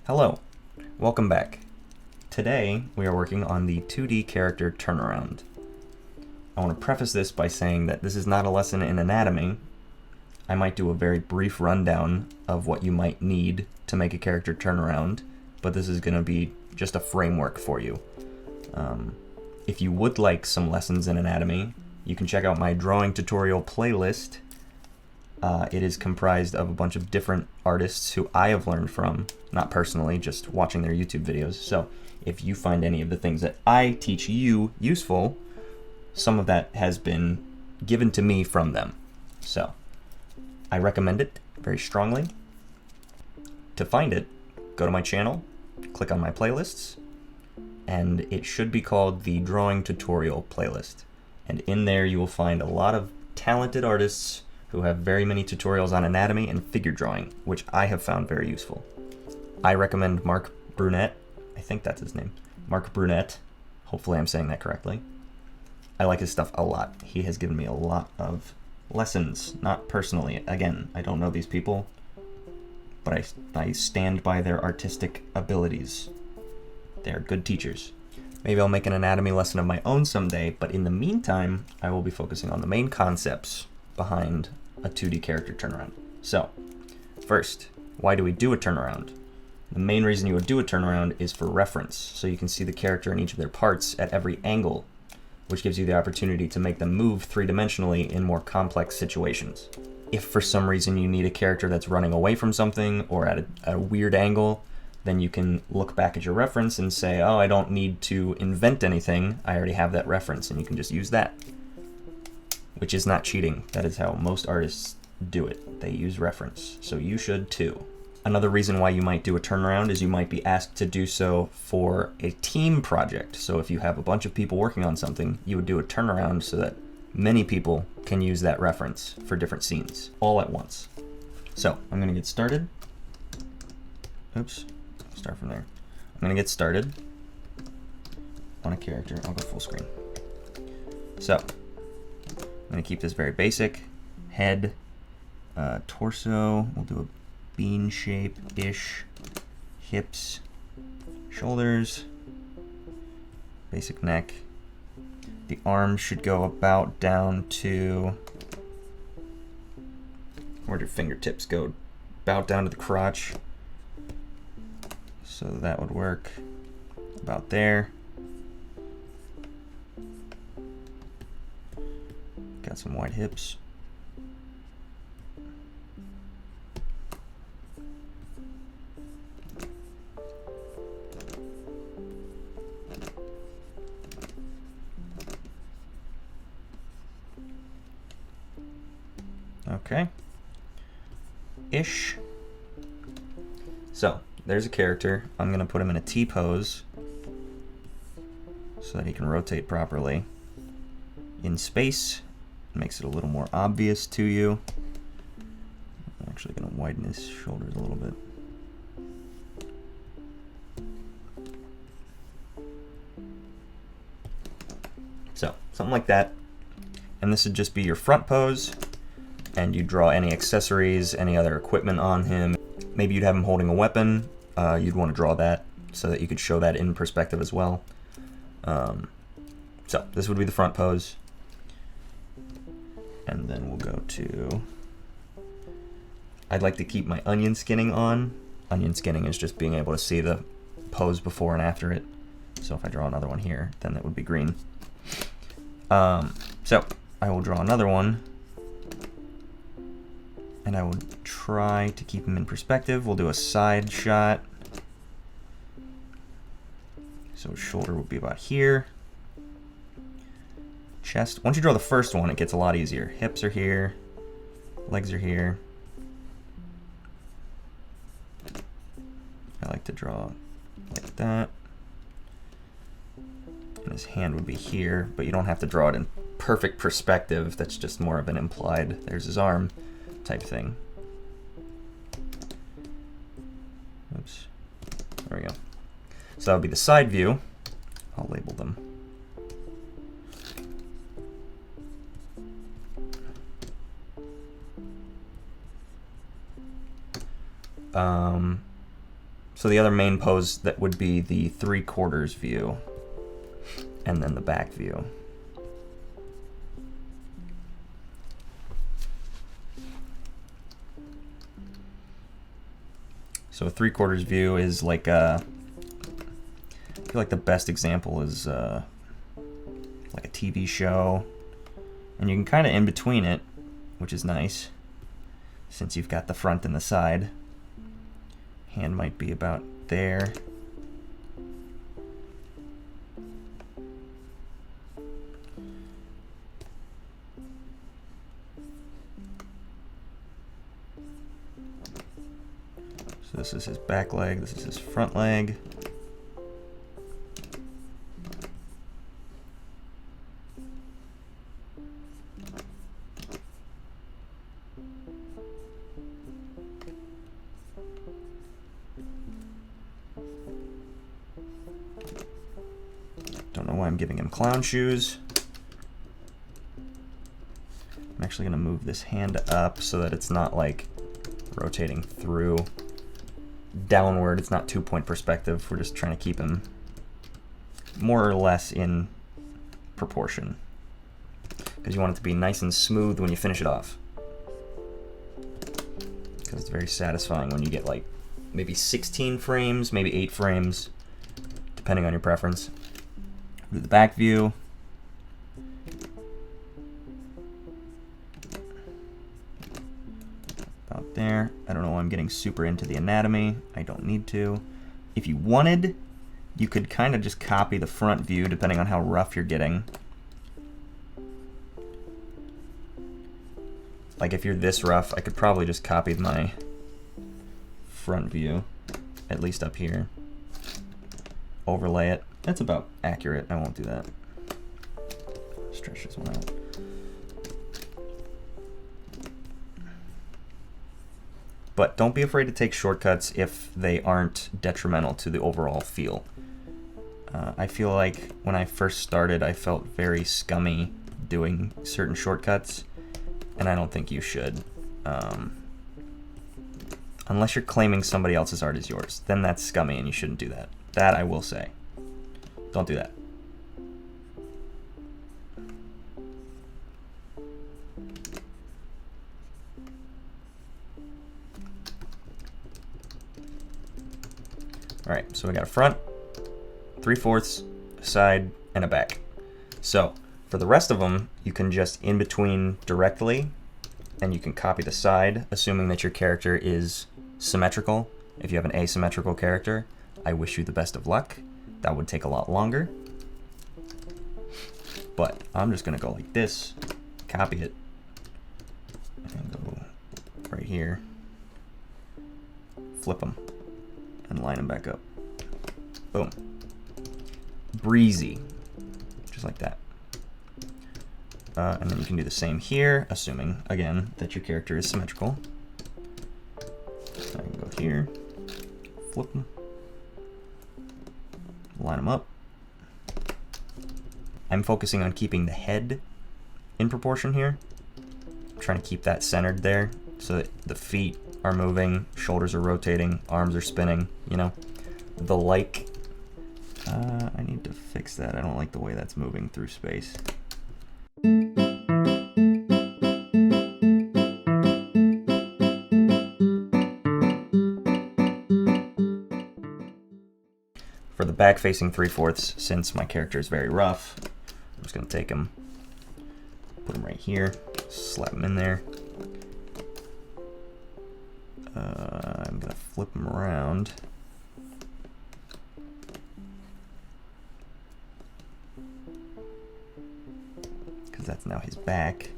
Hello, welcome back. Today we are working on the 2D character turnaround. I want to preface this by saying that this is not a lesson in anatomy. I might do a very brief rundown of what you might need to make a character turnaround, but this is going to be just a framework for you. If you would like some lessons in anatomy, you can check out my drawing tutorial playlist. It is comprised of a bunch of different artists who I have learned from, not personally, just watching their YouTube videos. So if you find any of the things that I teach you useful, some of that has been given to me from them. So I recommend it very strongly. To find it, go to my channel, click on my playlists, and it should be called the Drawing Tutorial Playlist. And in there you will find a lot of talented artists who have very many tutorials on anatomy and figure drawing, which I have found very useful. I recommend Mark Brunette. I think that's his name. Mark Brunette. Hopefully I'm saying that correctly. I like his stuff a lot. He has given me a lot of lessons, not personally. Again, I don't know these people, but I stand by their artistic abilities. They are good teachers. Maybe I'll make an anatomy lesson of my own someday, but in the meantime, I will be focusing on the main concepts behind a 2D character turnaround. So, first, why do we do a turnaround? The main reason you would do a turnaround is for reference, so you can see the character in each of their parts at every angle, which gives you the opportunity to make them move three-dimensionally in more complex situations. If for some reason you need a character that's running away from something or at a weird angle, then you can look back at your reference and say, oh, I don't need to invent anything, I already have that reference, and you can just use that. Which is not cheating. That is how most artists do it. They use reference. So you should too. Another reason why you might do a turnaround is you might be asked to do so for a team project. So if you have a bunch of people working on something, you would do a turnaround so that many people can use that reference for different scenes all at once. So I'm going to get started. Oops. Start from there. I'm going to get started on a character. I'll go full screen. So I'm going to keep this very basic. Head, torso, we'll do a bean shape-ish. Hips, shoulders, basic neck. The arms should go about down to, where'd your fingertips go? About down to the crotch. So that would work about there. Got some wide hips. Okay. Ish. So, there's a character. I'm going to put him in a T-pose so that he can rotate properly in space. Makes it a little more obvious to you. I'm actually going to widen his shoulders a little bit. So, something like that. And this would just be your front pose, and you draw any accessories, any other equipment on him. Maybe you'd have him holding a weapon. You'd want to draw that so that you could show that in perspective as well. So, this would be the front pose. And then we'll go to, I'd like to keep my onion skinning on. Onion skinning is just being able to see the pose before and after it. So if I draw another one here, then that would be green. So I will draw another one, and I will try to keep him in perspective. We'll do a side shot. So his shoulder will be about here. Chest. Once you draw the first one, it gets a lot easier. Hips are here, legs are here. I like to draw like that. And his hand would be here, but you don't have to draw it in perfect perspective. That's just more of an implied, there's his arm type thing. Oops. There we go. So that would be the side view. I'll label them. So the other main pose that would be the 3/4 view, and then the back view. So a 3/4 view is like I feel like the best example is like a TV show, and you can kind of in between it, which is nice since you've got the front and the side. Hand might be about there. So this is his back leg, this is his front leg. Don't know why I'm giving him clown shoes. I'm actually going to move this hand up so that it's not like rotating through downward. It's not 2-point perspective. We're just trying to keep him more or less in proportion, because you want it to be nice and smooth when you finish it off, because it's very satisfying when you get like maybe 16 frames, maybe 8 frames, depending on your preference. Do the back view. About there. I don't know why I'm getting super into the anatomy. I don't need to. If you wanted, you could kind of just copy the front view depending on how rough you're getting. Like if you're this rough, I could probably just copy my front view, at least up here. Overlay it. That's about accurate. I won't do that. Stretch this one out. But don't be afraid to take shortcuts if they aren't detrimental to the overall feel. I feel like when I first started, I felt very scummy doing certain shortcuts, and I don't think you should. Unless you're claiming somebody else's art as yours, then that's scummy and you shouldn't do that. That I will say. Don't do that. All right, so we got a front, 3/4, a side, and a back. So for the rest of them, you can just in between directly, and you can copy the side, assuming that your character is symmetrical. If you have an asymmetrical character, I wish you the best of luck. That would take a lot longer. But I'm just gonna go like this, copy it, and go right here, flip them, and line them back up. Boom. Breezy, just like that. And then you can do the same here, assuming, again, that your character is symmetrical. So I can go here, flip them, line them up. I'm focusing on keeping the head in proportion here. I'm trying to keep that centered there so that the feet are moving, shoulders are rotating, arms are spinning, you know. The like, I need to fix that. I don't like the way that's moving through space. For the back-facing 3/4, since my character is very rough, I'm just going to take him, put him right here, slap him in there. I'm going to flip him around. Because that's now his back.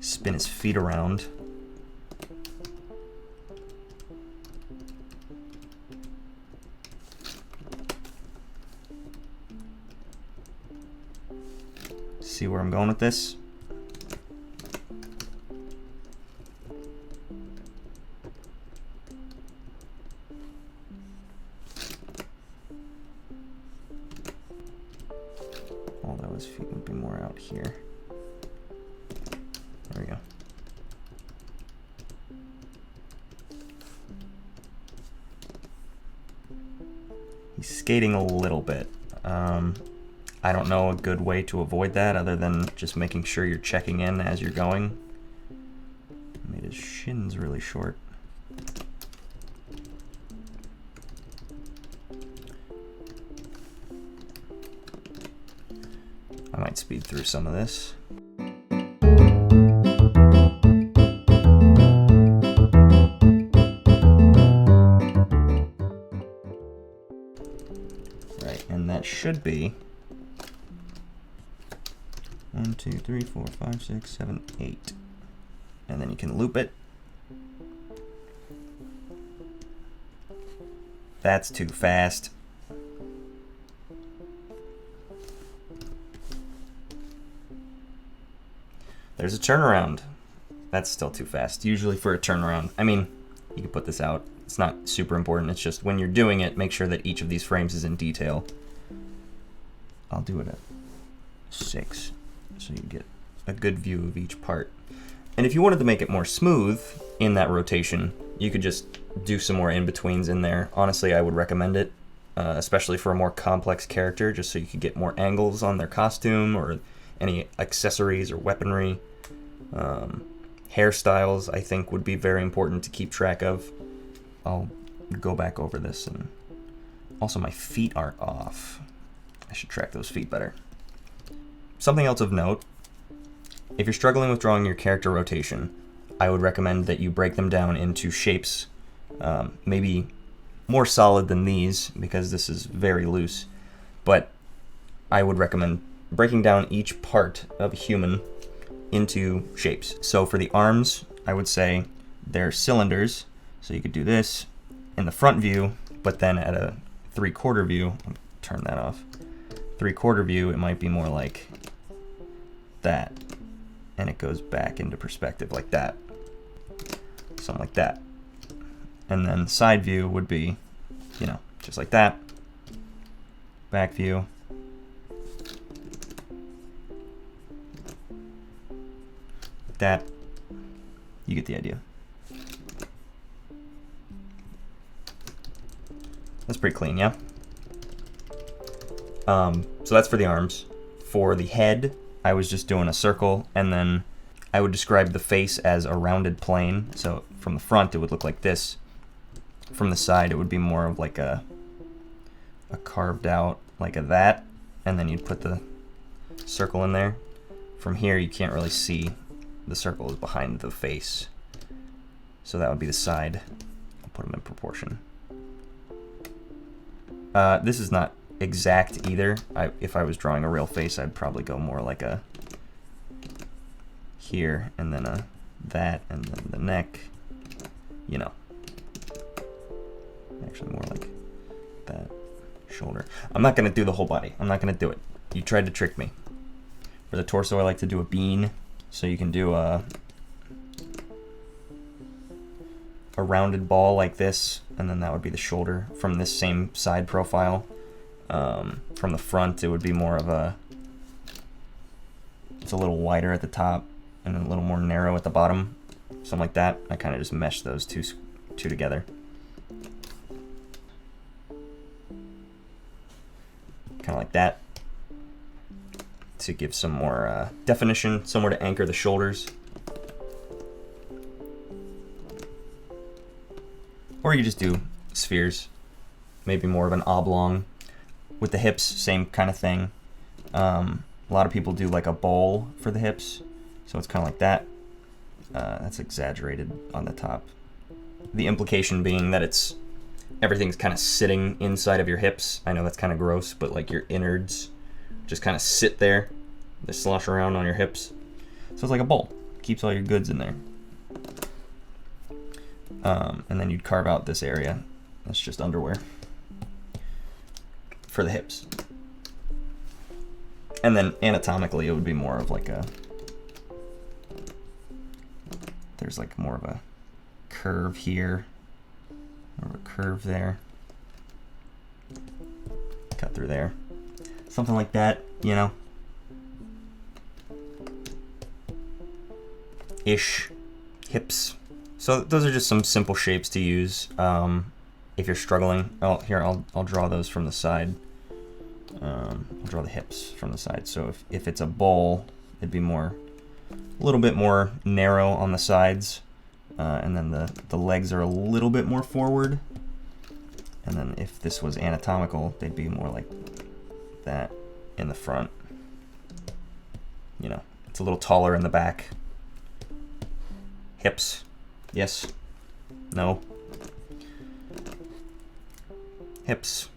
Spin his feet around. See where I'm going with this? Although his feet would be more out here. There we go. He's skating a little bit. I don't know a good way to avoid that other than just making sure you're checking in as you're going. Made his shins really short. I might speed through some of this. Right, and that should be 1, 2, 3, 4, 5, 6, 7, 8. And then you can loop it. That's too fast. There's a turnaround. That's still too fast. Usually for a turnaround, I mean, you can put this out. It's not super important. It's just when you're doing it, make sure that each of these frames is in detail. I'll do it at 6, so you get a good view of each part. And if you wanted to make it more smooth in that rotation, you could just do some more in-betweens in there. Honestly, I would recommend it, especially for a more complex character, just so you could get more angles on their costume or any accessories or weaponry. Hairstyles, I think, would be very important to keep track of. I'll go back over this. And also, my feet are off. I should track those feet better. Something else of note, if you're struggling with drawing your character rotation, I would recommend that you break them down into shapes, maybe more solid than these, because this is very loose, but I would recommend breaking down each part of a human into shapes. So for the arms, I would say they're cylinders, so you could do this in the front view, but then at a 3/4 view, I'll turn that off, 3/4 view, it might be more like that, and it goes back into perspective like that, something like that. And then side view would be, you know, just like that, back view, that. You get the idea. That's pretty clean, yeah? So that's for the arms. For the head, I was just doing a circle, and then I would describe the face as a rounded plane. So from the front, it would look like this. From the side, it would be more of like a carved out, like a that, and then you'd put the circle in there. From here, you can't really see. The circle is behind the face. So that would be the side. I'll put them in proportion. This is not exact either. If I was drawing a real face, I'd probably go more like a here, and then a that, and then the neck, you know. Actually more like that, shoulder. I'm not gonna do the whole body. I'm not gonna do it. You tried to trick me. For the torso, I like to do a bean. So you can do a rounded ball like this, and then that would be the shoulder from this same side profile. From the front, it would be more of a, it's a little wider at the top and a little more narrow at the bottom, something like that. I kind of just mesh those two together. Kind of like that, to give some more definition, somewhere to anchor the shoulders. Or you just do spheres, maybe more of an oblong. With the hips, same kind of thing. A lot of people do like a bowl for the hips, so it's kind of like that. That's exaggerated on the top. The implication being that everything's kind of sitting inside of your hips. I know that's kind of gross, but like your innards just kind of sit there. They slosh around on your hips. So it's like a bowl. Keeps all your goods in there. And then you'd carve out this area. That's just underwear for the hips. And then anatomically, it would be more of like there's like more of a curve here, more of a curve there. Cut through there. Something like that, you know. Ish. Hips. So those are just some simple shapes to use. if you're struggling, I'll draw those from the side. I'll draw the hips from the side. So if it's a bowl, it'd be a little bit more narrow on the sides, and then the legs are a little bit more forward. And then if this was anatomical, they'd be more like that in the front. You know, it's a little taller in the back. Hips, yes, no. Hips.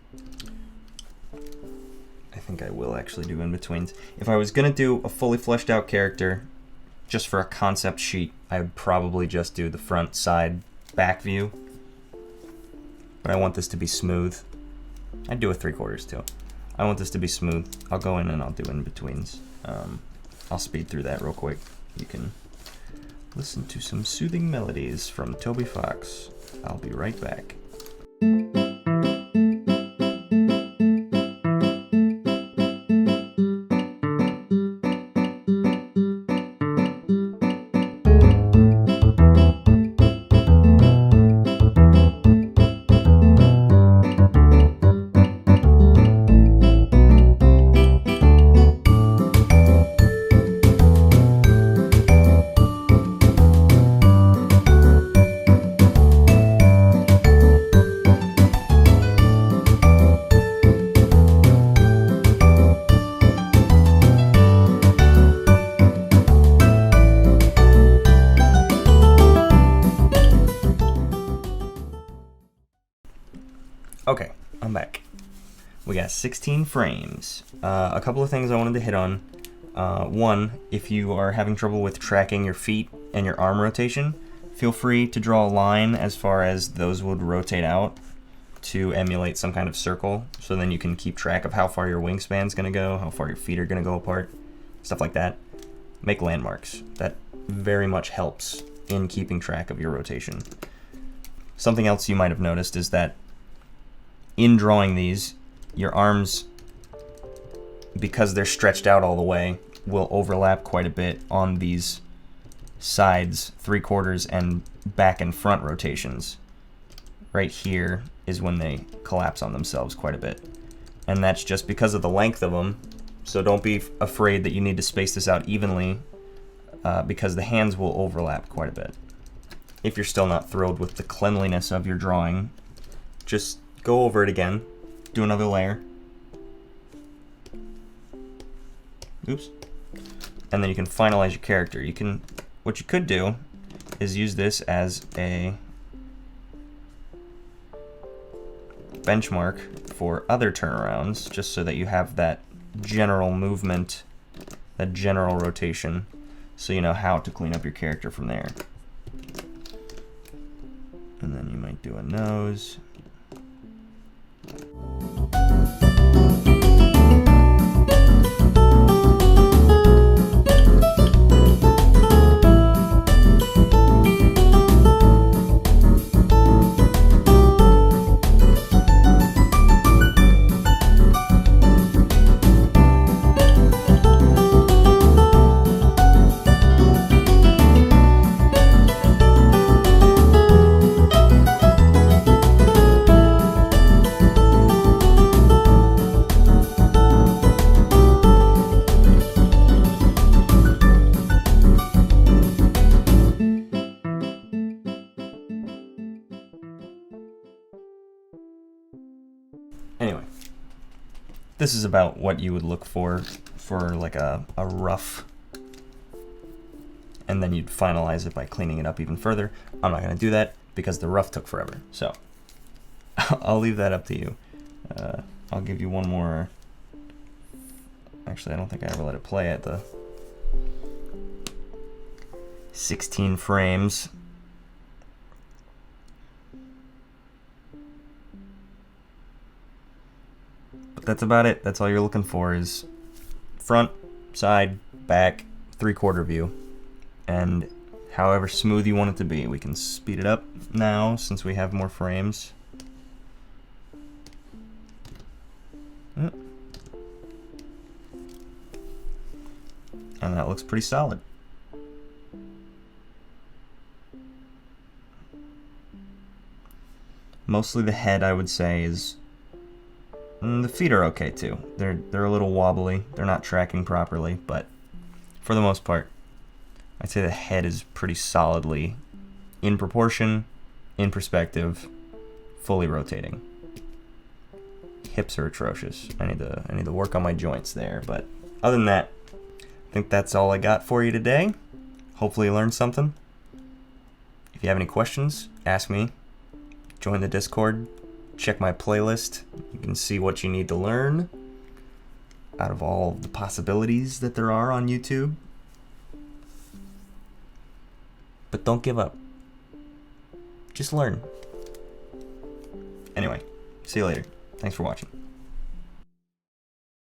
I think I will actually do in-betweens. If I was gonna do a fully fleshed out character, just for a concept sheet, I would probably just do the front, side, back view. But I want this to be smooth. I'd do a 3/4 too. I want this to be smooth. I'll go in and I'll do in-betweens. I'll speed through that real quick. You can listen to some soothing melodies from Toby Fox. I'll be right back. Okay, I'm back. We got 16 frames. A couple of things I wanted to hit on. One, if you are having trouble with tracking your feet and your arm rotation, feel free to draw a line as far as those would rotate out to emulate some kind of circle, so then you can keep track of how far your wingspan's gonna go, how far your feet are gonna go apart, stuff like that. Make landmarks. That very much helps in keeping track of your rotation. Something else you might have noticed is that in drawing these, your arms, because they're stretched out all the way, will overlap quite a bit on these sides, 3/4, and back and front rotations. Right here is when they collapse on themselves quite a bit. And that's just because of the length of them, so don't be afraid that you need to space this out evenly, because the hands will overlap quite a bit. If you're still not thrilled with the cleanliness of your drawing, just go over it again, do another layer. Oops. And then you can finalize your character. What you could do is use this as a benchmark for other turnarounds, just so that you have that general movement, that general rotation, so you know how to clean up your character from there. And then you might do a nose. Anyway, this is about what you would look for like a rough, and then you'd finalize it by cleaning it up even further. I'm not going to do that because the rough took forever, so I'll leave that up to you. I'll give you one more. Actually, I don't think I ever let it play at the 16 frames. But that's about it. That's all you're looking for is front, side, back, 3/4 view. And however smooth you want it to be. We can speed it up now since we have more frames. And that looks pretty solid. Mostly the head, I would say, is... the feet are okay too. They're a little wobbly. They're not tracking properly, but for the most part, I'd say the head is pretty solidly in proportion, in perspective, fully rotating. Hips are atrocious. I need to work on my joints there, but other than that, I think that's all I got for you today. Hopefully you learned something. If you have any questions, ask me. Join the Discord. Check my playlist. You can see what you need to learn out of all the possibilities that there are on YouTube. But don't give up. Just learn. Anyway, see you later. Thanks for watching.